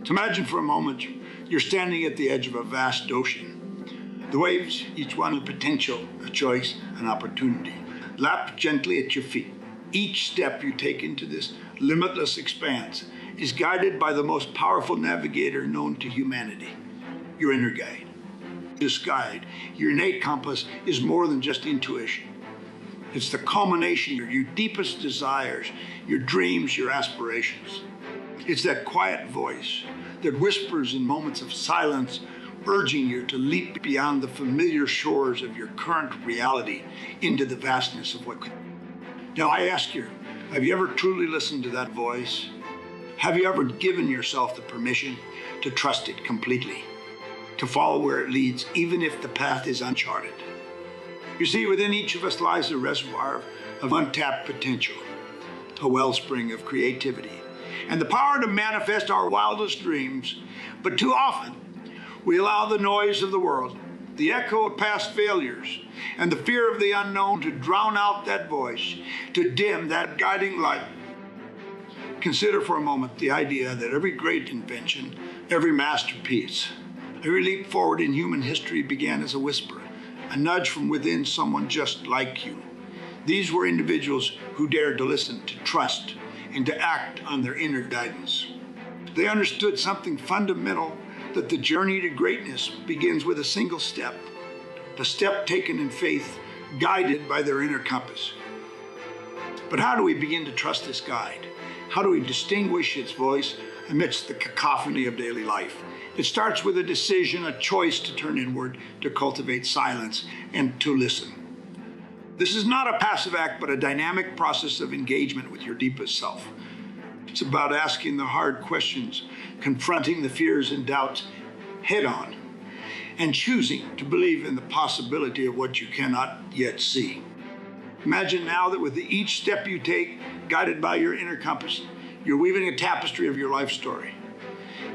So imagine for a moment you're standing at the edge of a vast ocean. The waves, each one a potential, a choice, an opportunity, lap gently at your feet. Each step you take into this limitless expanse is guided by the most powerful navigator known to humanity, your inner guide. This guide, your innate compass, is more than just intuition. It's the culmination of your deepest desires, your dreams, your aspirations. It's that quiet voice that whispers in moments of silence, urging you to leap beyond the familiar shores of your current reality into the vastness of what could be. Now I ask you, have you ever truly listened to that voice? Have you ever given yourself the permission to trust it completely, to follow where it leads, even if the path is uncharted? You see, within each of us lies a reservoir of untapped potential, a wellspring of creativity, and the power to manifest our wildest dreams. But too often, we allow the noise of the world, the echo of past failures, and the fear of the unknown to drown out that voice, to dim that guiding light. Consider for a moment the idea that every great invention, every masterpiece, every leap forward in human history began as a whisper, a nudge from within someone just like you. These were individuals who dared to listen, to trust, and to act on their inner guidance. They understood something fundamental, that the journey to greatness begins with a single step, the step taken in faith, guided by their inner compass. But how do we begin to trust this guide? How do we distinguish its voice amidst the cacophony of daily life? It starts with a decision, a choice to turn inward, to cultivate silence, and to listen. This is not a passive act, but a dynamic process of engagement with your deepest self. It's about asking the hard questions, confronting the fears and doubts head on, and choosing to believe in the possibility of what you cannot yet see. Imagine now that with each step you take, guided by your inner compass, you're weaving a tapestry of your life story.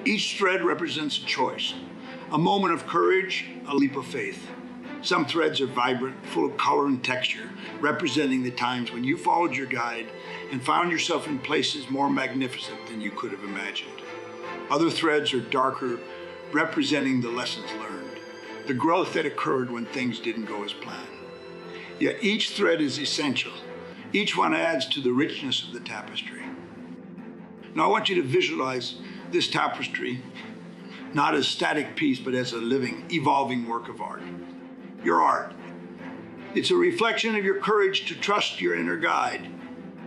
Each thread represents a choice, a moment of courage, a leap of faith. Some threads are vibrant, full of color and texture, representing the times when you followed your guide and found yourself in places more magnificent than you could have imagined. Other threads are darker, representing the lessons learned, the growth that occurred when things didn't go as planned. Yet each thread is essential. Each one adds to the richness of the tapestry. Now I want you to visualize this tapestry not as a static piece, but as a living, evolving work of art. Your art. It's a reflection of your courage to trust your inner guide,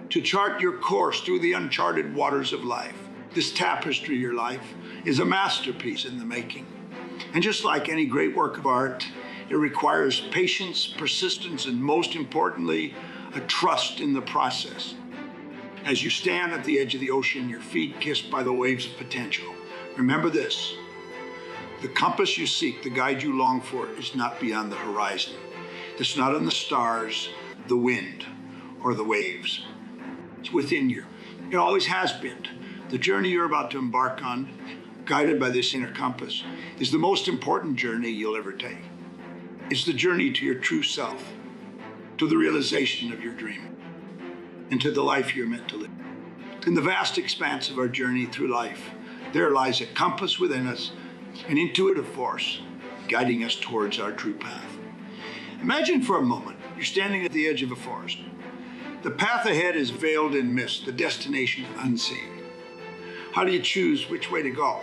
to chart your course through the uncharted waters of life. This tapestry, your life, is a masterpiece in the making. And just like any great work of art, it requires patience, persistence, and most importantly, a trust in the process. As you stand at the edge of the ocean, your feet kissed by the waves of potential, remember this: the compass you seek, the guide you long for, is not beyond the horizon. It's not in the stars, the wind, or the waves. It's within you. It always has been. The journey you're about to embark on, guided by this inner compass, is the most important journey you'll ever take. It's the journey to your true self, to the realization of your dream, and to the life you're meant to live. In the vast expanse of our journey through life, there lies a compass within us, an intuitive force guiding us towards our true path. Imagine for a moment you're standing at the edge of a forest. The path ahead is veiled in mist, the destination unseen. How do you choose which way to go?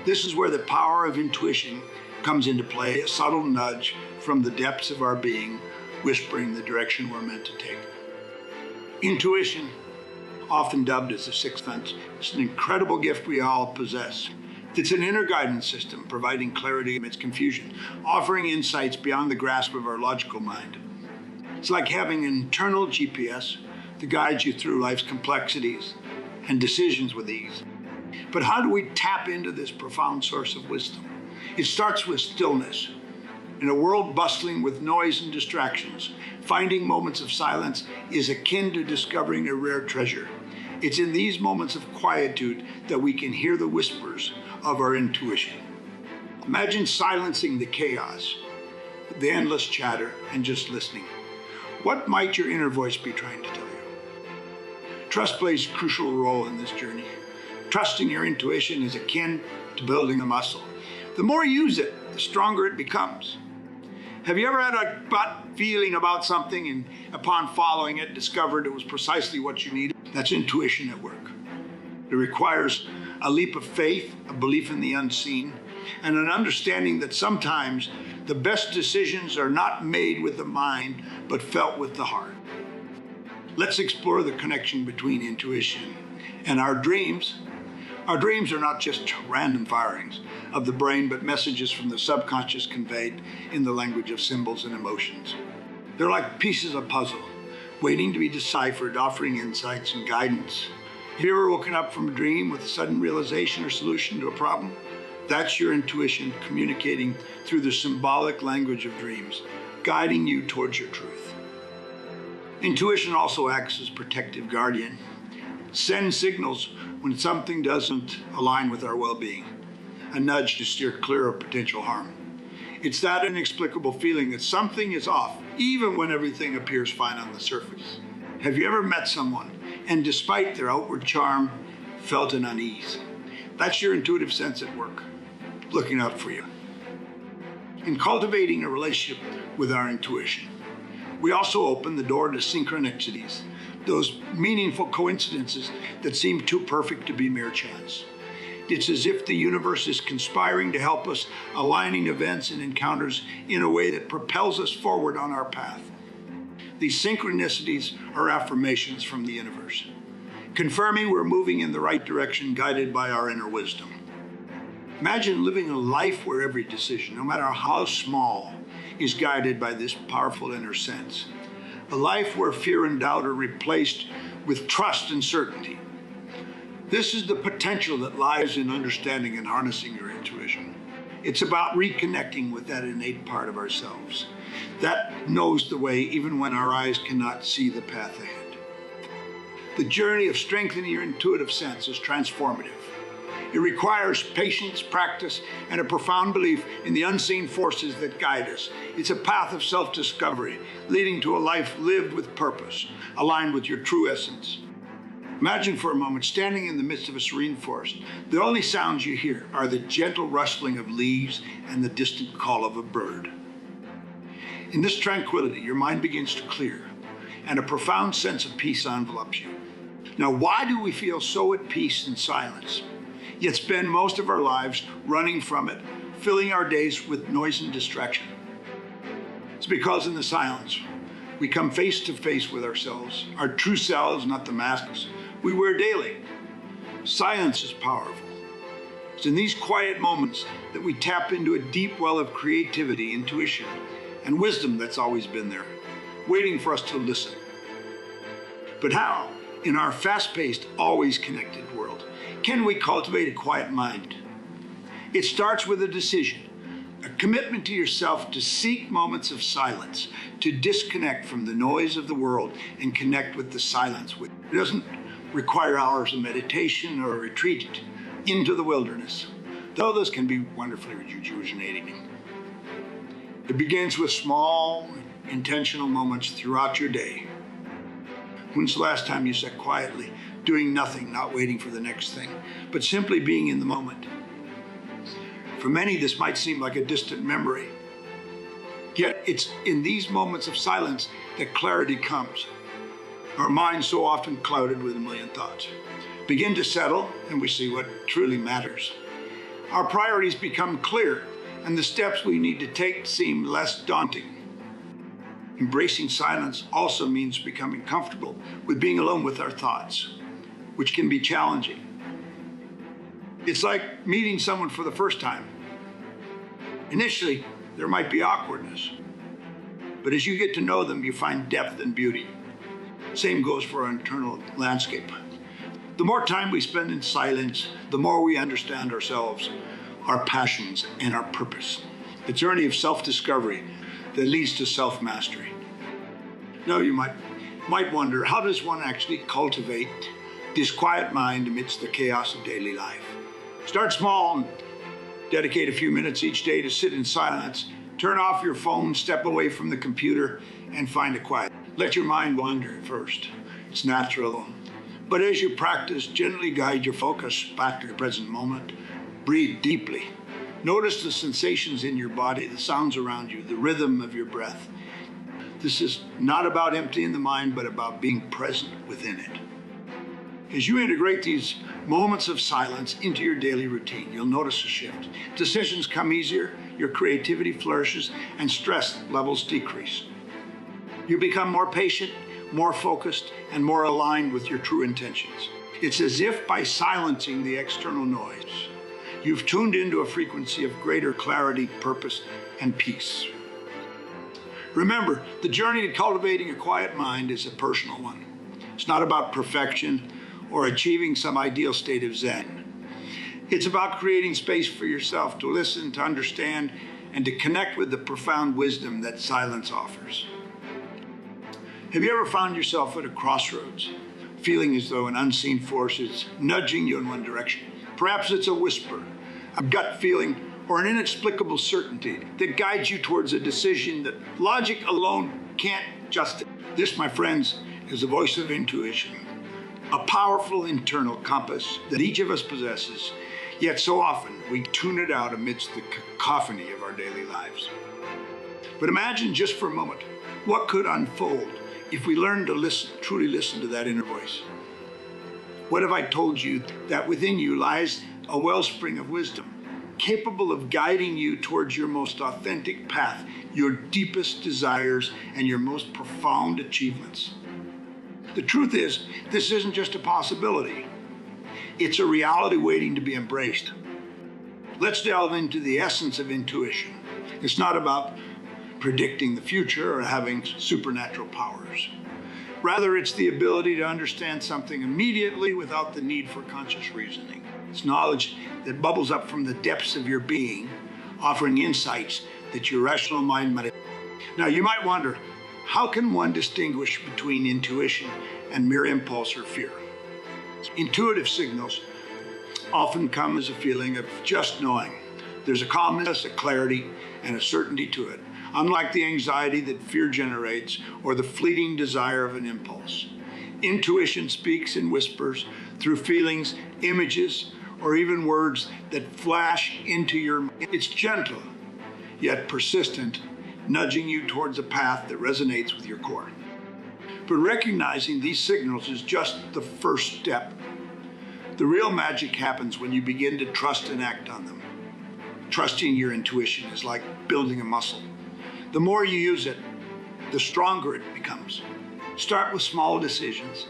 This is where the power of intuition comes into play, a subtle nudge from the depths of our being, whispering the direction we're meant to take. Intuition, often dubbed as the sixth sense, is an incredible gift we all possess. It's an inner guidance system, providing clarity amidst confusion, offering insights beyond the grasp of our logical mind. It's like having an internal GPS to guide you through life's complexities and decisions with ease. But how do we tap into this profound source of wisdom? It starts with stillness. In a world bustling with noise and distractions, finding moments of silence is akin to discovering a rare treasure. It's in these moments of quietude that we can hear the whispers of our intuition. Imagine silencing the chaos, the endless chatter, and just listening. What might your inner voice be trying to tell you? Trust plays a crucial role in this journey. Trusting your intuition is akin to building the muscle. The more you use it, the stronger it becomes. Have you ever had a gut feeling about something and upon following it, discovered it was precisely what you needed? That's intuition at work. It requires a leap of faith, a belief in the unseen, and an understanding that sometimes the best decisions are not made with the mind, but felt with the heart. Let's explore the connection between intuition and our dreams. Our dreams are not just random firings of the brain, but messages from the subconscious conveyed in the language of symbols and emotions. They're like pieces of puzzle, waiting to be deciphered, offering insights and guidance. Have you ever woken up from a dream with a sudden realization or solution to a problem? That's your intuition communicating through the symbolic language of dreams, guiding you towards your truth. Intuition also acts as protective guardian. Sends signals when something doesn't align with our well-being, a nudge to steer clear of potential harm. It's that inexplicable feeling that something is off, even when everything appears fine on the surface. Have you ever met someone and despite their outward charm, felt an unease? That's your intuitive sense at work, looking out for you. In cultivating a relationship with our intuition, we also open the door to synchronicities, those meaningful coincidences that seem too perfect to be mere chance. It's as if the universe is conspiring to help us, aligning events and encounters in a way that propels us forward on our path. These synchronicities are affirmations from the universe, confirming we're moving in the right direction, guided by our inner wisdom. Imagine living a life where every decision, no matter how small, is guided by this powerful inner sense. A life where fear and doubt are replaced with trust and certainty. This is the potential that lies in understanding and harnessing your intuition. It's about reconnecting with that innate part of ourselves that knows the way even when our eyes cannot see the path ahead. The journey of strengthening your intuitive sense is transformative. It requires patience, practice, and a profound belief in the unseen forces that guide us. It's a path of self-discovery, leading to a life lived with purpose, aligned with your true essence. Imagine for a moment standing in the midst of a serene forest. The only sounds you hear are the gentle rustling of leaves and the distant call of a bird. In this tranquility, your mind begins to clear, and a profound sense of peace envelops you. Now, why do we feel so at peace in silence, yet spend most of our lives running from it, filling our days with noise and distraction? It's because in the silence, we come face to face with ourselves, our true selves, not the masks we wear daily. Silence is powerful. It's in these quiet moments that we tap into a deep well of creativity, intuition, and wisdom that's always been there, waiting for us to listen. But how, in our fast-paced, always connected world, can we cultivate a quiet mind? It starts with a decision, a commitment to yourself to seek moments of silence, to disconnect from the noise of the world and connect with the silence. It doesn't require hours of meditation or a retreat into the wilderness, though those can be wonderfully rejuvenating. It begins with small, intentional moments throughout your day. When's the last time you sat quietly, doing nothing, not waiting for the next thing, but simply being in the moment? For many, this might seem like a distant memory. Yet it's in these moments of silence that clarity comes. Our minds, so often clouded with a million thoughts, begin to settle, and we see what truly matters. Our priorities become clear, and the steps we need to take seem less daunting. Embracing silence also means becoming comfortable with being alone with our thoughts, which can be challenging. It's like meeting someone for the first time. Initially, there might be awkwardness, but as you get to know them, you find depth and beauty. Same goes for our internal landscape. The more time we spend in silence, the more we understand ourselves, our passions, and our purpose. The journey of self-discovery that leads to self-mastery. Now you might wonder, how does one actually cultivate this quiet mind amidst the chaos of daily life? Start small and dedicate a few minutes each day to sit in silence. Turn off your phone, step away from the computer, and find a quiet. Let your mind wander at first. It's natural. But as you practice, gently guide your focus back to the present moment. Breathe deeply. Notice the sensations in your body, the sounds around you, the rhythm of your breath. This is not about emptying the mind, but about being present within it. As you integrate these moments of silence into your daily routine, you'll notice a shift. Decisions come easier, your creativity flourishes, and stress levels decrease. You become more patient, more focused, and more aligned with your true intentions. It's as if by silencing the external noise, you've tuned into a frequency of greater clarity, purpose, and peace. Remember, the journey to cultivating a quiet mind is a personal one. It's not about perfection or achieving some ideal state of Zen. It's about creating space for yourself to listen, to understand, and to connect with the profound wisdom that silence offers. Have you ever found yourself at a crossroads, feeling as though an unseen force is nudging you in one direction? Perhaps it's a whisper, a gut feeling, or an inexplicable certainty that guides you towards a decision that logic alone can't justify. This, my friends, is the voice of intuition, a powerful internal compass that each of us possesses, yet so often we tune it out amidst the cacophony of our daily lives. But imagine just for a moment what could unfold if we learned to listen, truly listen to that inner voice. What if I told you that within you lies a wellspring of wisdom, capable of guiding you towards your most authentic path, your deepest desires, and your most profound achievements? The truth is, this isn't just a possibility. It's a reality waiting to be embraced. Let's delve into the essence of intuition. It's not about predicting the future or having supernatural powers. Rather, it's the ability to understand something immediately without the need for conscious reasoning. It's knowledge that bubbles up from the depths of your being, offering insights that your rational mind might. Now, you might wonder, how can one distinguish between intuition and mere impulse or fear? Intuitive signals often come as a feeling of just knowing. There's a calmness, a clarity, and a certainty to it, unlike the anxiety that fear generates or the fleeting desire of an impulse. Intuition speaks in whispers through feelings, images, or even words that flash into your mind. It's gentle, yet persistent, nudging you towards a path that resonates with your core. But recognizing these signals is just the first step. The real magic happens when you begin to trust and act on them. Trusting your intuition is like building a muscle. The more you use it, the stronger it becomes. Start with small decisions,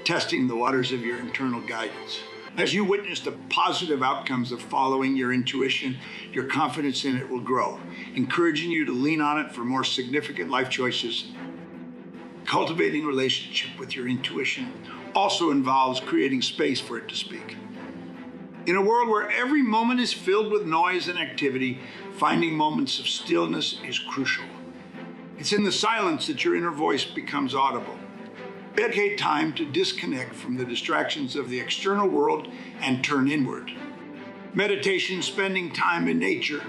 testing the waters of your internal guidance. As you witness the positive outcomes of following your intuition, your confidence in it will grow, encouraging you to lean on it for more significant life choices. Cultivating a relationship with your intuition also involves creating space for it to speak. In a world where every moment is filled with noise and activity, finding moments of stillness is crucial. It's in the silence that your inner voice becomes audible. Dedicate time to disconnect from the distractions of the external world and turn inward. Meditation, spending time in nature,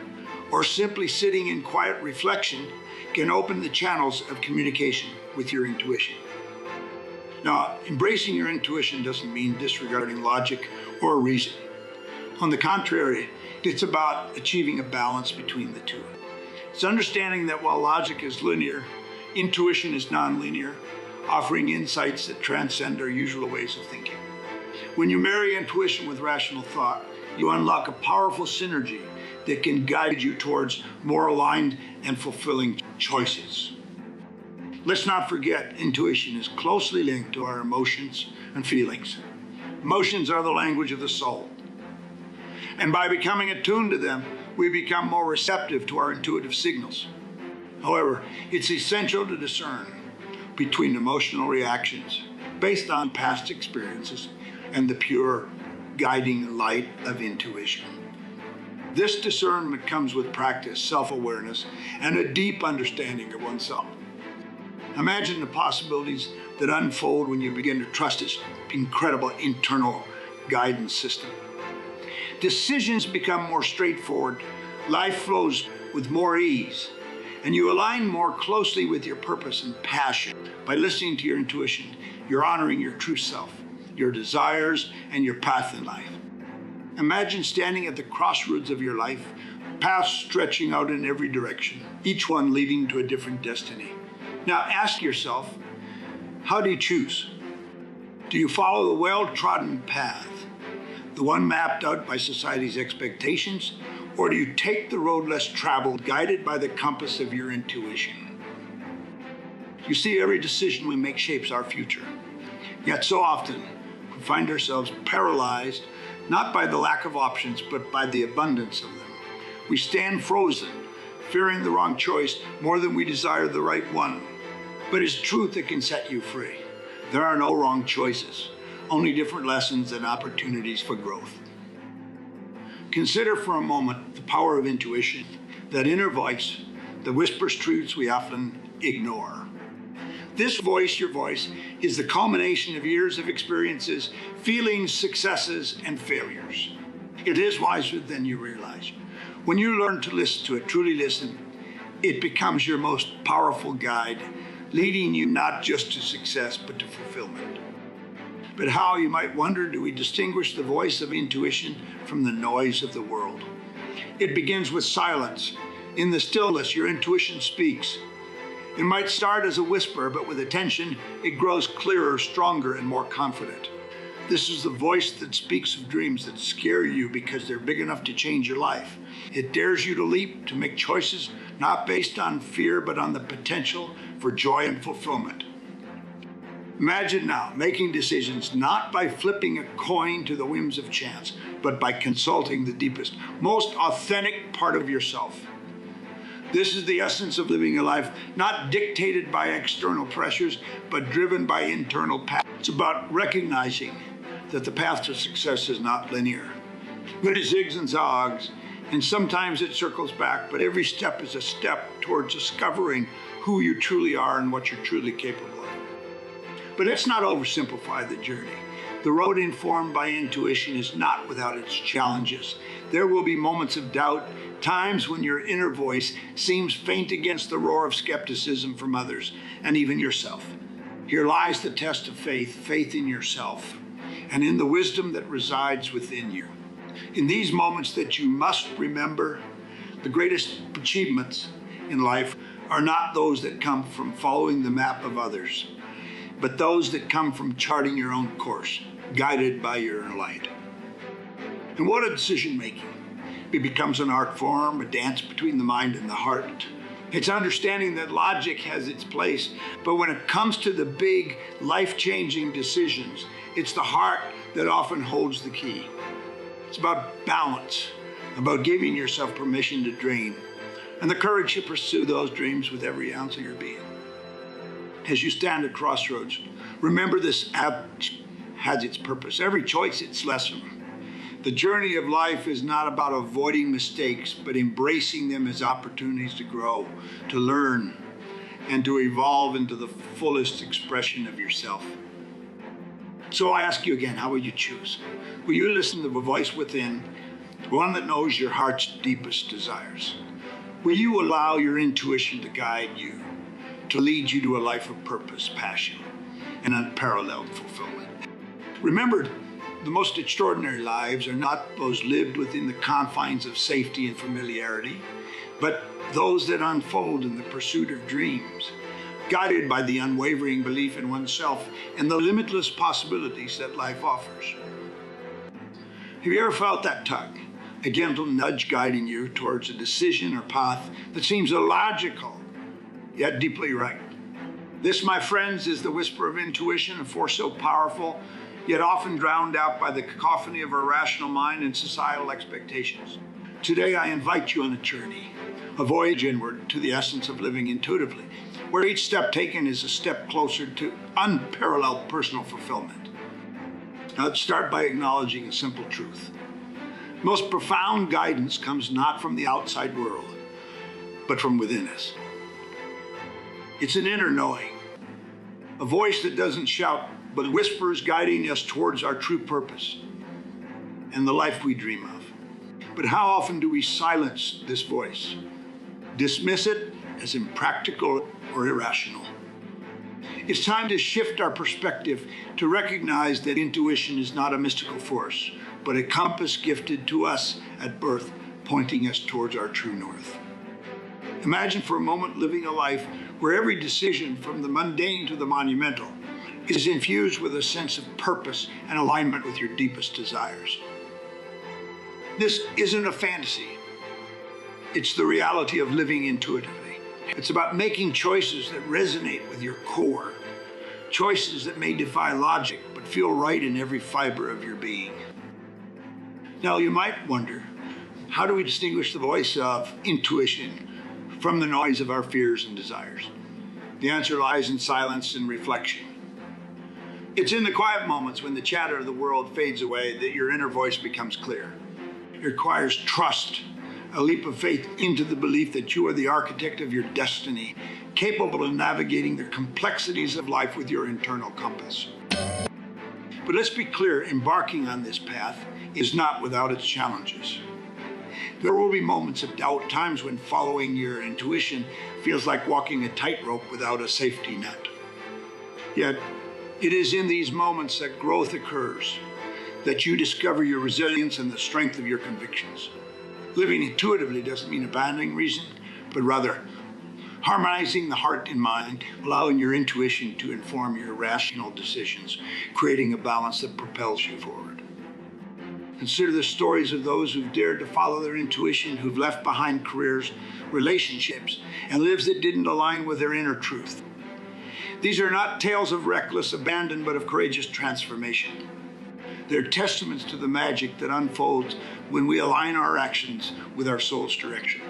or simply sitting in quiet reflection can open the channels of communication with your intuition. Now, embracing your intuition doesn't mean disregarding logic or reason. On the contrary, it's about achieving a balance between the two. It's understanding that while logic is linear, intuition is nonlinear, offering insights that transcend our usual ways of thinking. When you marry intuition with rational thought, you unlock a powerful synergy that can guide you towards more aligned and fulfilling choices. Let's not forget, intuition is closely linked to our emotions and feelings. Emotions are the language of the soul. And by becoming attuned to them, we become more receptive to our intuitive signals. However, it's essential to discern between emotional reactions based on past experiences and the pure guiding light of intuition. This discernment comes with practice, self-awareness, and a deep understanding of oneself. Imagine the possibilities that unfold when you begin to trust this incredible internal guidance system. Decisions become more straightforward, life flows with more ease, and you align more closely with your purpose and passion. By listening to your intuition, you're honoring your true self, your desires, and your path in life. Imagine standing at the crossroads of your life, paths stretching out in every direction, each one leading to a different destiny. Now ask yourself, how do you choose? Do you follow the well-trodden path, the one mapped out by society's expectations, or do you take the road less traveled, guided by the compass of your intuition? You see, every decision we make shapes our future. Yet so often, we find ourselves paralyzed, not by the lack of options, but by the abundance of them. We stand frozen, fearing the wrong choice more than we desire the right one. But it's truth that can set you free. There are no wrong choices, only different lessons and opportunities for growth. Consider for a moment the power of intuition, that inner voice that whispers truths we often ignore. This voice, your voice, is the culmination of years of experiences, feelings, successes, and failures. It is wiser than you realize. When you learn to listen to it, truly listen, it becomes your most powerful guide, leading you not just to success, but to fulfillment. But how, you might wonder, do we distinguish the voice of intuition from the noise of the world? It begins with silence. In the stillness, your intuition speaks. It might start as a whisper, but with attention, it grows clearer, stronger, and more confident. This is the voice that speaks of dreams that scare you because they're big enough to change your life. It dares you to leap, to make choices not based on fear, but on the potential for joy and fulfillment. Imagine now making decisions not by flipping a coin to the whims of chance, but by consulting the deepest, most authentic part of yourself. This is the essence of living a life not dictated by external pressures, but driven by internal paths. It's about recognizing that the path to success is not linear. It zigs and zags, and sometimes it circles back, but every step is a step towards discovering who you truly are and what you're truly capable of. But let's not oversimplify the journey. The road informed by intuition is not without its challenges. There will be moments of doubt, times when your inner voice seems faint against the roar of skepticism from others, and even yourself. Here lies the test of faith, faith in yourself, and in the wisdom that resides within you. In these moments that you must remember, the greatest achievements in life are not those that come from following the map of others, but those that come from charting your own course, guided by your inner light. And what a decision-making. It becomes an art form, a dance between the mind and the heart. It's understanding that logic has its place, but when it comes to the big, life-changing decisions, it's the heart that often holds the key. It's about balance, about giving yourself permission to dream, and the courage to pursue those dreams with every ounce of your being. As you stand at crossroads, remember this act has its purpose. Every choice, its lesson. The journey of life is not about avoiding mistakes, but embracing them as opportunities to grow, to learn, and to evolve into the fullest expression of yourself. So I ask you again, how will you choose? Will you listen to the voice within, one that knows your heart's deepest desires? Will you allow your intuition to guide you, to lead you to a life of purpose, passion, and unparalleled fulfillment? Remember, the most extraordinary lives are not those lived within the confines of safety and familiarity, but those that unfold in the pursuit of dreams, guided by the unwavering belief in oneself and the limitless possibilities that life offers. Have you ever felt that tug, a gentle nudge guiding you towards a decision or path that seems illogical, yet deeply right? This, my friends, is the whisper of intuition, a force so powerful, yet often drowned out by the cacophony of our rational mind and societal expectations. Today, I invite you on a journey, a voyage inward to the essence of living intuitively, where each step taken is a step closer to unparalleled personal fulfillment. Now, let's start by acknowledging a simple truth. Most profound guidance comes not from the outside world, but from within us. It's an inner knowing, a voice that doesn't shout, but whispers, guiding us towards our true purpose and the life we dream of. But how often do we silence this voice, dismiss it as impractical or irrational? It's time to shift our perspective to recognize that intuition is not a mystical force, but a compass gifted to us at birth, pointing us towards our true north. Imagine for a moment living a life where every decision, from the mundane to the monumental, is infused with a sense of purpose and alignment with your deepest desires. This isn't a fantasy. It's the reality of living intuitively. It's about making choices that resonate with your core, choices that may defy logic but feel right in every fiber of your being. Now, you might wonder, how do we distinguish the voice of intuition from the noise of our fears and desires? The answer lies in silence and reflection. It's in the quiet moments when the chatter of the world fades away that your inner voice becomes clear. It requires trust, a leap of faith into the belief that you are the architect of your destiny, capable of navigating the complexities of life with your internal compass. But let's be clear, embarking on this path is not without its challenges. There will be moments of doubt, times when following your intuition feels like walking a tightrope without a safety net. Yet, it is in these moments that growth occurs, that you discover your resilience and the strength of your convictions. Living intuitively doesn't mean abandoning reason, but rather harmonizing the heart and mind, allowing your intuition to inform your rational decisions, creating a balance that propels you forward. Consider the stories of those who've dared to follow their intuition, who've left behind careers, relationships, and lives that didn't align with their inner truth. These are not tales of reckless abandon, but of courageous transformation. They're testaments to the magic that unfolds when we align our actions with our soul's direction.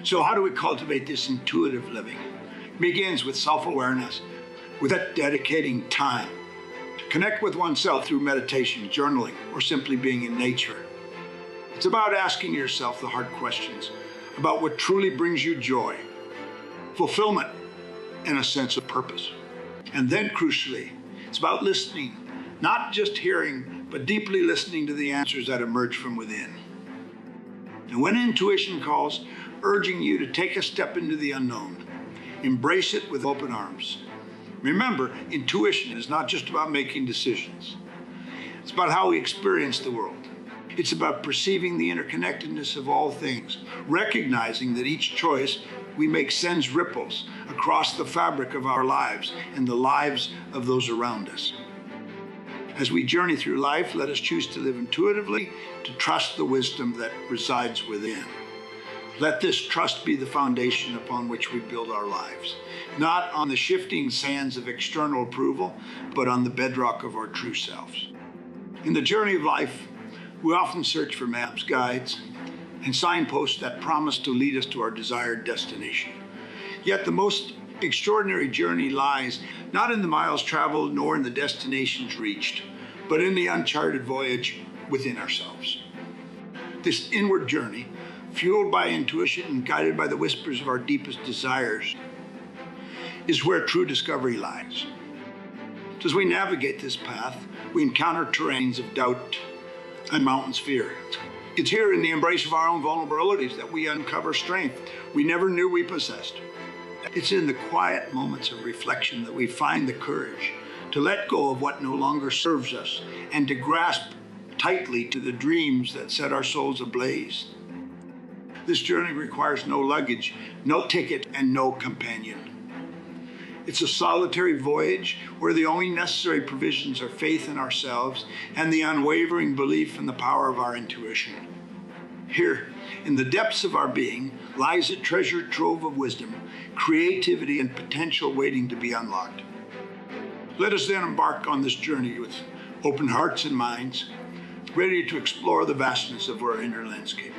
So how do we cultivate this intuitive living? It begins with self-awareness, with that dedicating time to connect with oneself through meditation, journaling, or simply being in nature. It's about asking yourself the hard questions about what truly brings you joy, fulfillment, and a sense of purpose. And then, crucially, it's about listening, not just hearing, but deeply listening to the answers that emerge from within. And when intuition calls, urging you to take a step into the unknown, embrace it with open arms. Remember, intuition is not just about making decisions. It's about how we experience the world. It's about perceiving the interconnectedness of all things, recognizing that each choice we make sends ripples across the fabric of our lives and the lives of those around us. As we journey through life, let us choose to live intuitively, to trust the wisdom that resides within. Let this trust be the foundation upon which we build our lives, not on the shifting sands of external approval, but on the bedrock of our true selves. In the journey of life, we often search for maps, guides, and signposts that promise to lead us to our desired destination. Yet the most extraordinary journey lies not in the miles traveled nor in the destinations reached, but in the uncharted voyage within ourselves. This inward journey, fueled by intuition and guided by the whispers of our deepest desires, is where true discovery lies. As we navigate this path, we encounter terrains of doubt and mountains of fear. It's here in the embrace of our own vulnerabilities that we uncover strength we never knew we possessed. It's in the quiet moments of reflection that we find the courage to let go of what no longer serves us and to grasp tightly to the dreams that set our souls ablaze. This journey requires no luggage, no ticket, and no companion. It's a solitary voyage where the only necessary provisions are faith in ourselves and the unwavering belief in the power of our intuition. Here, in the depths of our being, lies a treasure trove of wisdom, creativity, and potential waiting to be unlocked. Let us then embark on this journey with open hearts and minds, ready to explore the vastness of our inner landscape.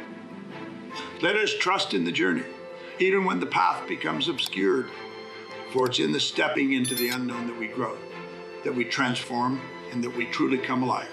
Let us trust in the journey, even when the path becomes obscured, for it's in the stepping into the unknown that we grow, that we transform, and that we truly come alive.